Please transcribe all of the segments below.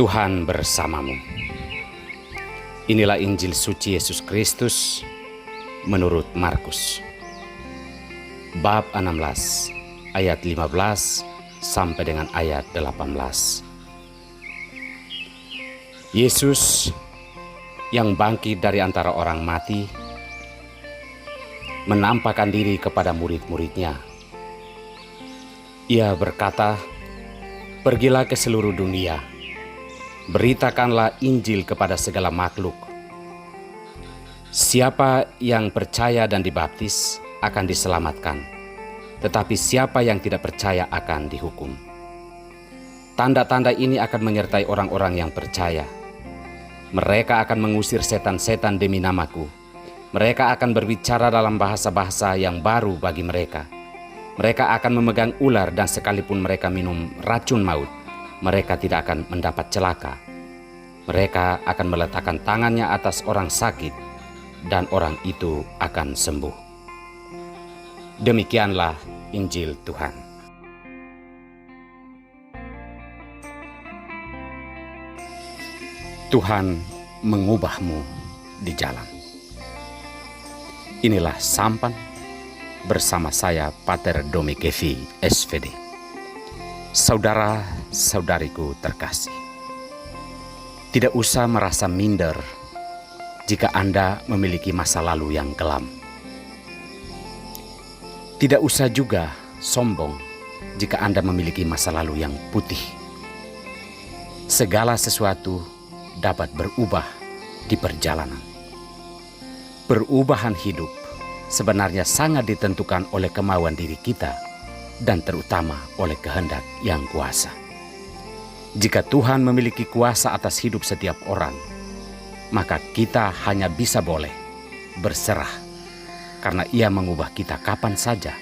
Tuhan bersamamu. Inilah Injil suci Yesus Kristus menurut Markus. Bab 16 ayat 15 sampai dengan ayat 18. Yesus yang bangkit dari antara orang mati menampakkan diri kepada murid-muridnya. Ia berkata, "Pergilah ke seluruh dunia, beritakanlah Injil kepada segala makhluk. Siapa yang percaya dan dibaptis akan diselamatkan, tetapi siapa yang tidak percaya akan dihukum. Tanda-tanda ini akan menyertai orang-orang yang percaya. Mereka akan mengusir setan-setan demi namaku. Mereka akan berbicara dalam bahasa-bahasa yang baru bagi mereka. Mereka akan memegang ular, dan sekalipun mereka minum racun maut, mereka tidak akan mendapat celaka. Mereka akan meletakkan tangannya atas orang sakit, dan orang itu akan sembuh." Demikianlah Injil Tuhan. Tuhan mengubahmu di jalan. Inilah sampan bersama saya, Pater Domi Kevi, SVD. Saudara-saudariku terkasih, tidak usah merasa minder jika Anda memiliki masa lalu yang kelam. Tidak usah juga sombong jika Anda memiliki masa lalu yang putih. Segala sesuatu dapat berubah di perjalanan. Perubahan hidup sebenarnya sangat ditentukan oleh kemauan diri kita dan terutama oleh kehendak yang kuasa. Jika Tuhan memiliki kuasa atas hidup setiap orang, maka kita hanya bisa boleh berserah, karena Ia mengubah kita kapan saja,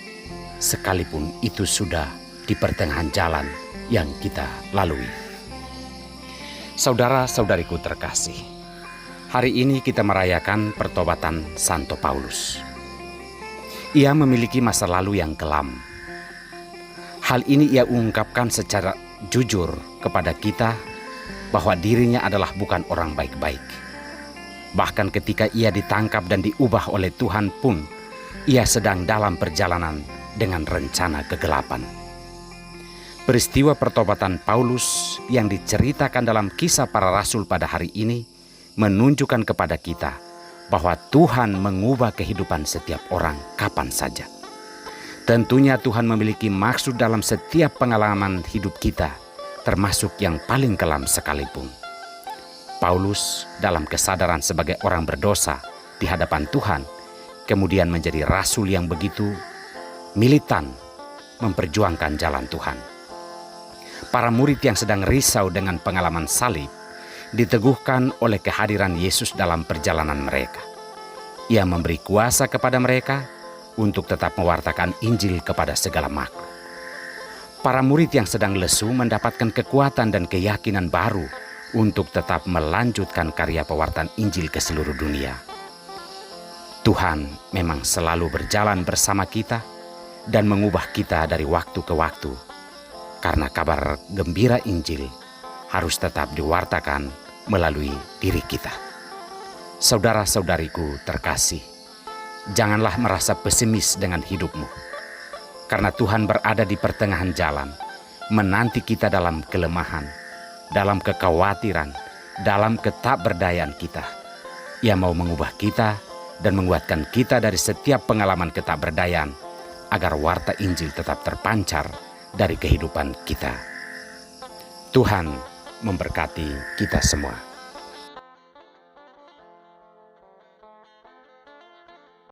sekalipun itu sudah di pertengahan jalan yang kita lalui. Saudara-saudariku terkasih, hari ini kita merayakan pertobatan Santo Paulus. Ia memiliki masa lalu yang kelam. Hal ini ia ungkapkan secara jujur kepada kita bahwa dirinya adalah bukan orang baik-baik. Bahkan ketika ia ditangkap dan diubah oleh Tuhan pun, ia sedang dalam perjalanan dengan rencana kegelapan. Peristiwa pertobatan Paulus yang diceritakan dalam Kisah Para Rasul pada hari ini menunjukkan kepada kita bahwa Tuhan mengubah kehidupan setiap orang kapan saja. Tentunya Tuhan memiliki maksud dalam setiap pengalaman hidup kita, termasuk yang paling kelam sekalipun. Paulus dalam kesadaran sebagai orang berdosa di hadapan Tuhan, kemudian menjadi rasul yang begitu militan memperjuangkan jalan Tuhan. Para murid yang sedang risau dengan pengalaman salib diteguhkan oleh kehadiran Yesus dalam perjalanan mereka. Ia memberi kuasa kepada mereka untuk tetap mewartakan Injil kepada segala makhluk. Para murid yang sedang lesu mendapatkan kekuatan dan keyakinan baru untuk tetap melanjutkan karya pewartaan Injil ke seluruh dunia. Tuhan memang selalu berjalan bersama kita dan mengubah kita dari waktu ke waktu, karena kabar gembira Injil harus tetap diwartakan melalui diri kita. Saudara-saudariku terkasih, janganlah merasa pesimis dengan hidupmu, karena Tuhan berada di pertengahan jalan, menanti kita dalam kelemahan, dalam kekhawatiran, dalam ketakberdayaan kita. Ia mau mengubah kita dan menguatkan kita dari setiap pengalaman ketakberdayaan, agar warta Injil tetap terpancar dari kehidupan kita. Tuhan memberkati kita semua.